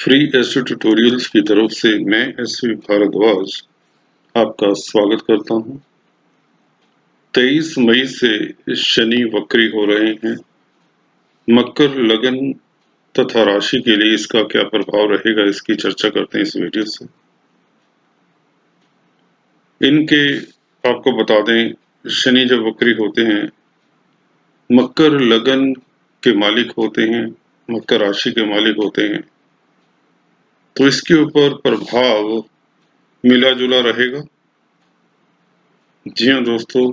Free astro tutorials की तरफ से मैं एसवी भारद्वाज आपका स्वागत करता हूं। 23 मई से शनि वक्री हो रहे हैं। मकर लगन तथा राशि के लिए इसका क्या प्रभाव रहेगा, इसकी चर्चा करते हैं इस वीडियो से। इनके आपको बता दें, शनि जब वक्री होते हैं, मकर लगन के मालिक होते हैं, मकर राशि के मालिक होते हैं, तो इसके ऊपर प्रभाव मिला जुला रहेगा। जी हाँ दोस्तों,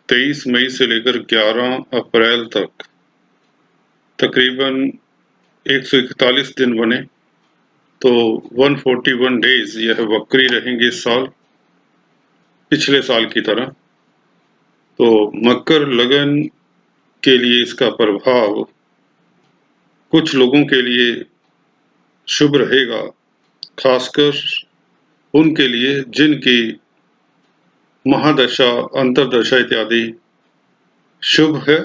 23 मई से लेकर 11 अप्रैल तक तकरीबन 141 दिन बने, तो 141 डेज यह वक्री रहेंगे इस साल, पिछले साल की तरह। तो मकर लगन के लिए इसका प्रभाव कुछ लोगों के लिए शुभ रहेगा, खासकर उनके लिए जिनकी महादशा, अंतरदशा इत्यादि शुभ है,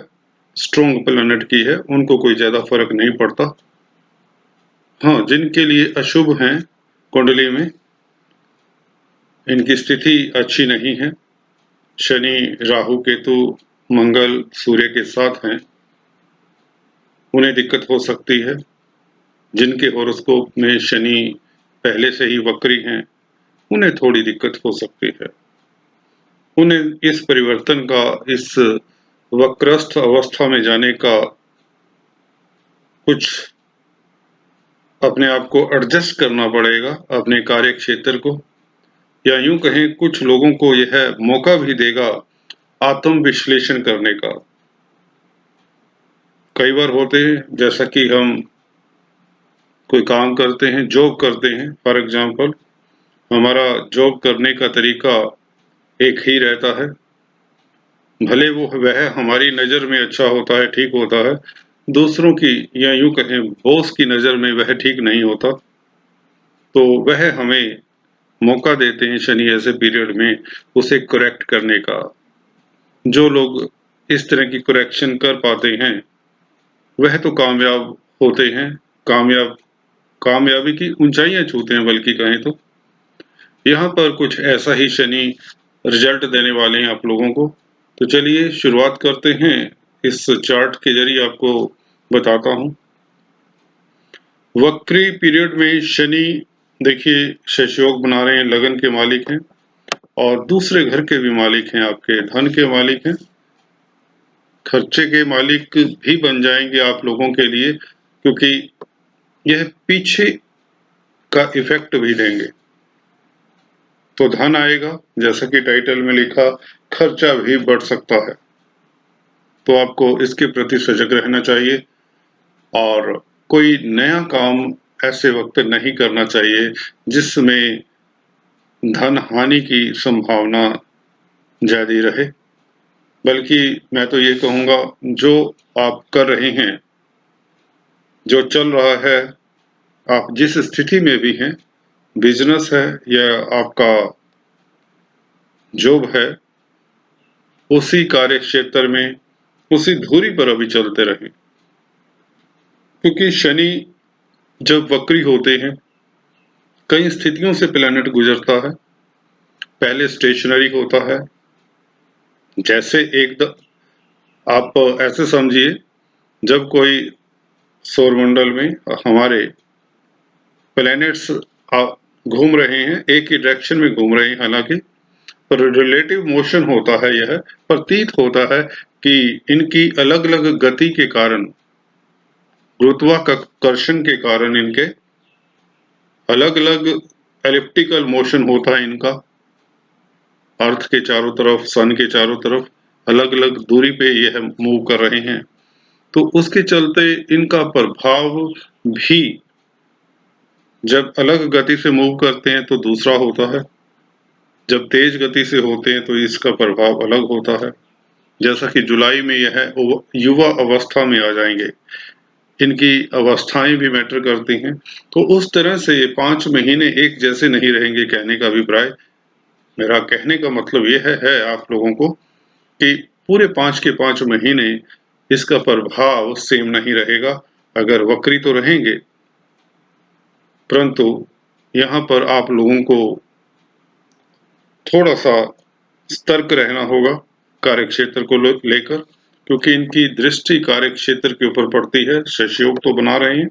स्ट्रॉन्ग प्लैनेट की है, उनको कोई ज्यादा फर्क नहीं पड़ता। हाँ, जिनके लिए अशुभ हैं कुंडली में, इनकी स्थिति अच्छी नहीं है, शनि, राहु, केतु, मंगल, सूर्य के साथ हैं, उन्हें दिक्कत हो सकती है। जिनके हॉरोस्कोप में शनि पहले से ही वक्री हैं, उन्हें थोड़ी दिक्कत हो सकती है। उन्हें इस परिवर्तन का, इस वक्रस्थ अवस्था में जाने का, कुछ अपने आप को एडजस्ट करना पड़ेगा, अपने कार्य क्षेत्र को, या यूं कहें कुछ लोगों को यह मौका भी देगा आत्म विश्लेषण करने का। कई बार होते हैं, जैसा कि हम कोई काम करते हैं, जॉब करते हैं, फॉर एग्जाम्पल हमारा जॉब करने का तरीका एक ही रहता है, भले वह हमारी नज़र में अच्छा होता है, ठीक होता है, दूसरों की या यूं कहें बॉस की नज़र में वह ठीक नहीं होता, तो वह हमें मौका देते हैं शनि ऐसे पीरियड में उसे करेक्ट करने का। जो लोग इस तरह की करेक्शन कर पाते हैं वह तो कामयाब होते हैं, कामयाबी की ऊंचाइयां छूते हैं, बल्कि कहें तो यहाँ पर कुछ ऐसा ही शनि रिजल्ट देने वाले हैं आप लोगों को। तो चलिए शुरुआत करते हैं, इस चार्ट के जरिए आपको बताता हूँ। वक्री पीरियड में शनि, देखिए शशयोग बना रहे हैं, लगन के मालिक हैं और दूसरे घर के भी मालिक हैं, आपके धन के मालिक हैं, खर्चे के मालिक भी बन जाएंगे आप लोगों के लिए, क्योंकि यह पीछे का इफेक्ट भी देंगे। तो धन आएगा, जैसा कि टाइटल में लिखा, खर्चा भी बढ़ सकता है, तो आपको इसके प्रति सजग रहना चाहिए और कोई नया काम ऐसे वक्त नहीं करना चाहिए जिसमें धन हानि की संभावना ज्यादा रहे। बल्कि मैं तो ये कहूँगा, जो आप कर रहे हैं, जो चल रहा है, आप जिस स्थिति में भी हैं, बिजनेस है या आपका जॉब है, उसी कार्य क्षेत्र में, उसी धुरी पर अभी चलते रहें, क्योंकि शनि जब वक्री होते हैं, कई स्थितियों से प्लैनेट गुजरता है। पहले स्टेशनरी होता है, जैसे आप ऐसे समझिए, जब कोई सौरमंडल में हमारे प्लैनेट्स घूम रहे हैं, एक ही डायरेक्शन में घूम रहे हैं, हालांकि पर रिलेटिव मोशन होता है, यह प्रतीत होता है कि इनकी अलग अलग गति के कारण, गुरुत्वाकर्षण के कारण इनके अलग अलग एलिप्टिकल मोशन होता है इनका, अर्थ के चारों तरफ, सन के चारों तरफ अलग अलग दूरी पे यह मूव कर रहे हैं। तो उसके चलते इनका प्रभाव भी, जब अलग गति से मूव करते हैं तो दूसरा होता है, जब तेज गति से होते हैं तो इसका प्रभाव अलग होता है। जैसा कि जुलाई में यह युवा अवस्था में आ जाएंगे, इनकी अवस्थाएं भी मैटर करती हैं। तो उस तरह से ये 5 महीने एक जैसे नहीं रहेंगे, कहने का अभिप्राय, मेरा कहने का मतलब यह है आप लोगों को कि पूरे 5 के 5 महीने इसका प्रभाव सेम नहीं रहेगा। अगर वक्री तो रहेंगे, परंतु यहाँ पर आप लोगों को थोड़ा सा सतर्क रहना होगा कार्यक्षेत्र को लेकर, क्योंकि इनकी दृष्टि कार्यक्षेत्र के ऊपर पड़ती है। शशयोग तो बना रहे हैं,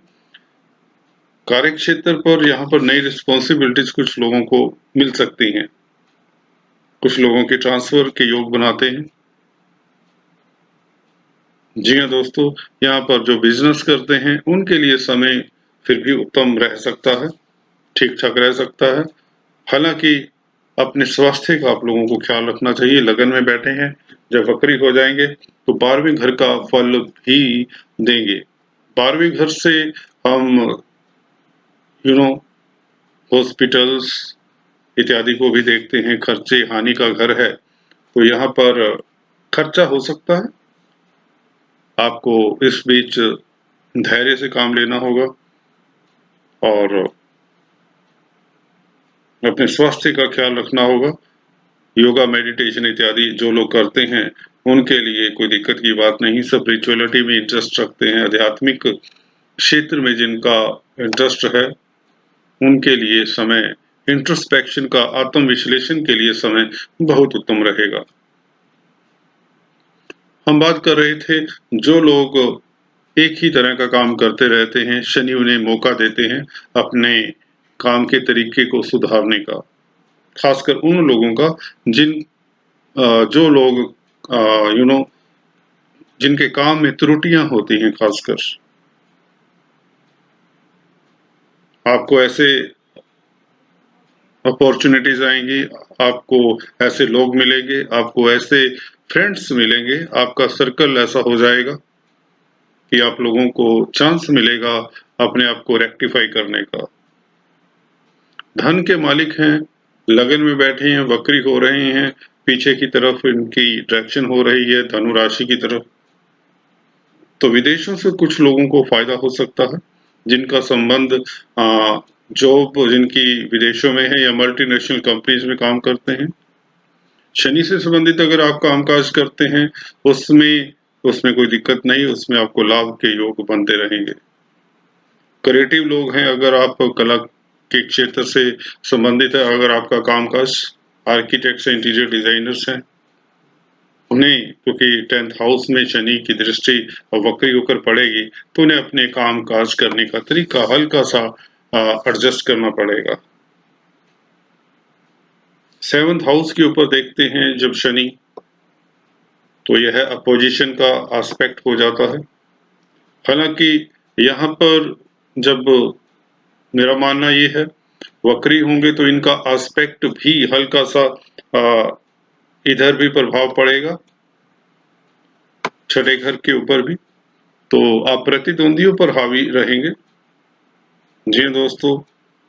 कार्यक्षेत्र पर यहाँ पर नई रिस्पॉन्सिबिलिटीज कुछ लोगों को मिल सकती हैं, कुछ लोगों के ट्रांसफर के योग बनाते हैं। जी हाँ दोस्तों, यहाँ पर जो बिजनेस करते हैं उनके लिए समय फिर भी उत्तम रह सकता है, ठीक ठाक रह सकता है। हालांकि अपने स्वास्थ्य का आप लोगों को ख्याल रखना चाहिए। लगन में बैठे हैं, जब वक्री हो जाएंगे तो 12वें घर का फल भी देंगे। 12वें घर से हम हॉस्पिटल्स इत्यादि को भी देखते हैं। खर्चे हानि का घर है, तो यहाँ पर खर्चा हो सकता है। आपको इस बीच धैर्य से काम लेना होगा और अपने स्वास्थ्य का ख्याल रखना होगा। योगा, मेडिटेशन इत्यादि जो लोग करते हैं उनके लिए कोई दिक्कत की बात नहीं। स्पिरिचुअलिटी में इंटरेस्ट रखते हैं, आध्यात्मिक क्षेत्र में जिनका इंटरेस्ट है, उनके लिए समय इंट्रोस्पेक्शन का, आत्म विश्लेषण के लिए समय बहुत उत्तम रहेगा। हम बात कर रहे थे जो लोग एक ही तरह का काम करते रहते हैं, शनि उन्हें मौका देते हैं अपने काम के तरीके को सुधारने का, खासकर उन लोगों का जो लोग जिनके काम में त्रुटियां होती हैं। खासकर आपको ऐसे अपॉर्चुनिटीज आएंगी, आपको ऐसे लोग मिलेंगे, आपको ऐसे फ्रेंड्स मिलेंगे, आपका सर्कल ऐसा हो जाएगा कि आप लोगों को चांस मिलेगा अपने आप को रेक्टिफाई करने का। धन के मालिक हैं, लगन में बैठे हैं, वक्री हो रहे हैं, पीछे की तरफ इनकी डायरेक्शन हो रही है धनु राशि की तरफ, तो विदेशों से कुछ लोगों को फायदा हो सकता है जिनका संबंध जॉब जिनकी विदेशों में है या मल्टीनेशनल कंपनीज में काम करते हैं। शनि से संबंधित अगर आप कामकाज करते हैं उसमें कोई दिक्कत नहीं, उसमें आपको लाभ के योग बनते रहेंगे। क्रिएटिव लोग हैं, अगर आप कला के क्षेत्र से संबंधित है, अगर आपका कामकाज आर्किटेक्ट्स, इंटीरियर डिजाइनर्स हैं, उन्हें क्योंकि 10th हाउस में शनि की दृष्टि वक्री होकर पड़ेगी तो उन्हें अपने काम काज करने का तरीका हल्का सा एडजस्ट करना पड़ेगा। 7th हाउस के ऊपर देखते हैं जब शनि, तो यह अपोजिशन का एस्पेक्ट हो जाता है। हालांकि यहाँ पर जब मेरा मानना ये है वक्री होंगे तो इनका एस्पेक्ट भी हल्का सा इधर भी प्रभाव पड़ेगा, छठे घर के ऊपर भी, तो आप प्रतिद्वंदियों पर हावी रहेंगे। जी दोस्तों,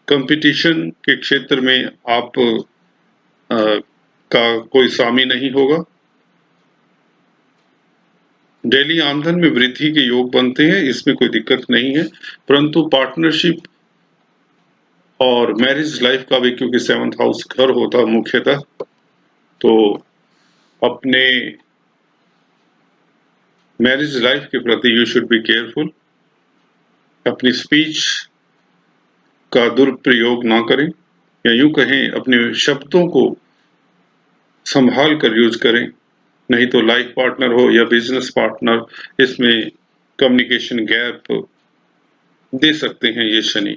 कंपटीशन के क्षेत्र में आप का कोई सामी नहीं होगा। डेली आमदन में वृद्धि के योग बनते हैं, इसमें कोई दिक्कत नहीं है, परंतु पार्टनरशिप और मैरिज लाइफ का भी, क्योंकि 7th हाउस घर होता है मुख्यतः, तो अपने मैरिज लाइफ के प्रति यू शुड बी केयरफुल। अपनी स्पीच का दुरुपयोग ना करें, या यूं कहें अपने शब्दों को संभाल कर यूज करें, नहीं तो लाइफ पार्टनर हो या बिजनेस पार्टनर, इसमें कम्युनिकेशन गैप दे सकते हैं ये शनि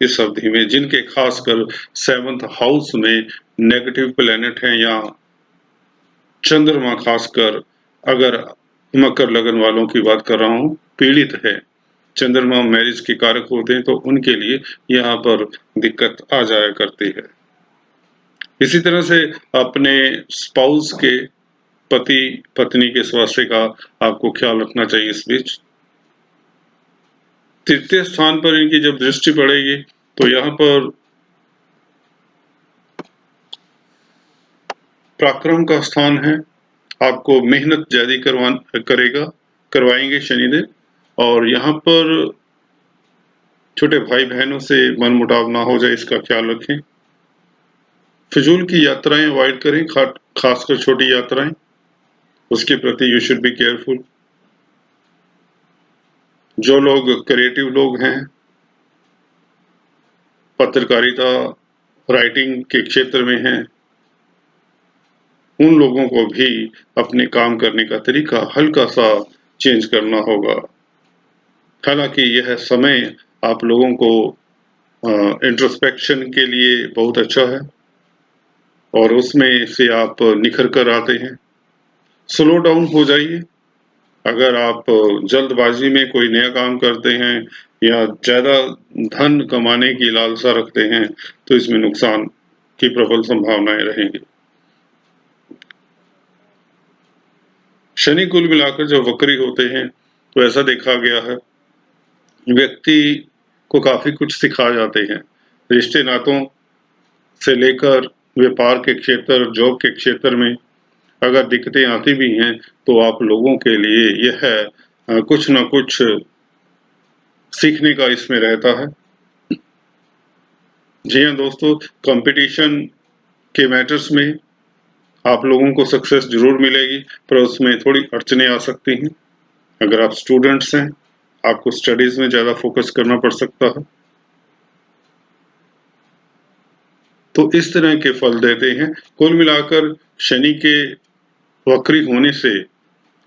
इस अवधि में। जिनके खासकर 7th हाउस में नेगेटिव प्लैनेट हैं या चंद्रमा, खासकर अगर मकर लगन वालों की बात कर रहा हूं, पीड़ित है, चंद्रमा मैरिज के कारक होते हैं, तो उनके लिए यहाँ पर दिक्कत आ जाया करती है। इसी तरह से अपने स्पाउस के, पति पत्नी के स्वास्थ्य का आपको ख्याल रखना चाहिए। इस बीच तृतीय स्थान पर इनकी जब दृष्टि पड़ेगी तो यहाँ पर पराक्रम का स्थान है, आपको मेहनत ज्यादा करवाएंगे शनिदेव, और यहाँ पर छोटे भाई बहनों से मनमुटाव ना हो जाए, इसका ख्याल रखें। फिजूल की यात्राएं अवॉइड करें, खासकर छोटी यात्राएं, उसके प्रति यू शुड बी केयरफुल। जो लोग क्रिएटिव लोग हैं, पत्रकारिता, राइटिंग के क्षेत्र में हैं, उन लोगों को भी अपने काम करने का तरीका हल्का-सा चेंज करना होगा। हालाँकि यह समय आप लोगों को इंट्रोस्पेक्शन के लिए बहुत अच्छा है और उसमें से आप निखर कर आते हैं। स्लो डाउन हो जाइए। अगर आप जल्दबाजी में कोई नया काम करते हैं या ज़्यादा धन कमाने की लालसा रखते हैं, तो इसमें नुकसान की प्रबल संभावनाएँ रहेंगी। शनि कुल मिलाकर जब वक्री होते हैं, तो ऐसा देखा गया है, व्यक्ति को काफ़ी कुछ सिखा जाते हैं। रिश्ते नातों से लेकर व्यापार के क्षेत्र, जॉब के क्षेत्र में अगर दिक्कतें आती भी हैं, तो आप लोगों के लिए यह कुछ न कुछ सीखने का इसमें रहता है। जी हाँ दोस्तों, कॉम्पिटिशन के मैटर्स में आप लोगों को सक्सेस ज़रूर मिलेगी, पर उसमें थोड़ी अड़चनें आ सकती हैं। अगर आप स्टूडेंट्स हैं, आपको स्टडीज़ में ज़्यादा फोकस करना पड़ सकता है। तो इस तरह के फल देते हैं। कुल मिलाकर शनि के वक्री होने से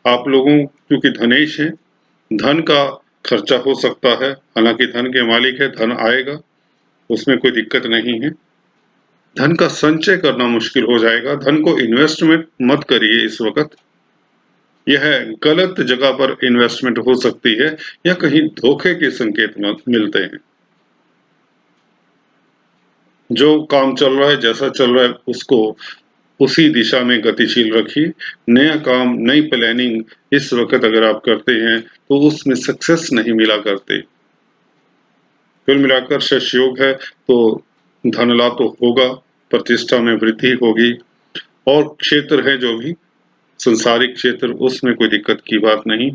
आप लोगों, क्योंकि धनेश हैं, धन का खर्चा हो सकता है। हालाँकि धन के मालिक हैं, धन आएगा, उसमें कोई दिक्कत नहीं है। धन का संचय करना मुश्किल हो जाएगा। धन को इन्वेस्टमेंट मत करिए इस वक़्त। यह गलत जगह पर इन्वेस्टमेंट हो सकती है या कहीं धोखे के संकेत मिलते हैं। जो काम चल रहा है, जैसा चल रहा है, उसको उसी दिशा में गतिशील रखिए। नया काम, नई प्लानिंग इस वक़्त अगर आप करते हैं, तो उसमें सक्सेस नहीं मिला करते। कुल मिलाकर शश योग है, तो धन लाभ तो होगा, प्रतिष्ठा में वृद्धि होगी और क्षेत्र है जो भी संसारिक क्षेत्र, उसमें कोई दिक्कत की बात नहीं।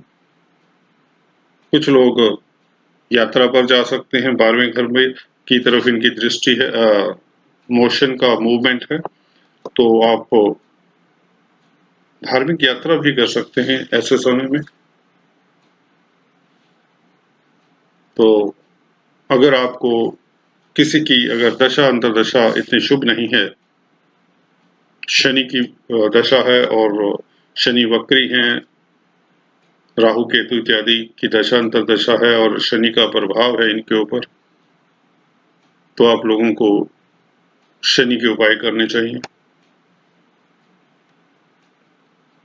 कुछ लोग यात्रा पर जा सकते हैं, 12वें घर में की तरफ इनकी दृष्टि है, मोशन का मूवमेंट है, तो आप धार्मिक यात्रा भी कर सकते हैं ऐसे समय में। तो अगर आपको किसी की अगर दशा अंतर्दशा इतनी शुभ नहीं है, शनि की दशा है और शनि वक्री हैं, राहु केतु इत्यादि की दशा अंतर्दशा है और शनि का प्रभाव है इनके ऊपर, तो आप लोगों को शनि के उपाय करने चाहिए।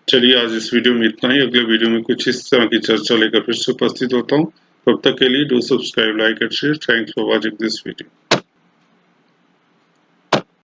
चलिए आज इस वीडियो में इतना ही। अगले वीडियो में कुछ इस तरह की चर्चा लेकर फिर से उपस्थित होता हूँ। तब तक के लिए do subscribe, like and share. Thanks for watching this video.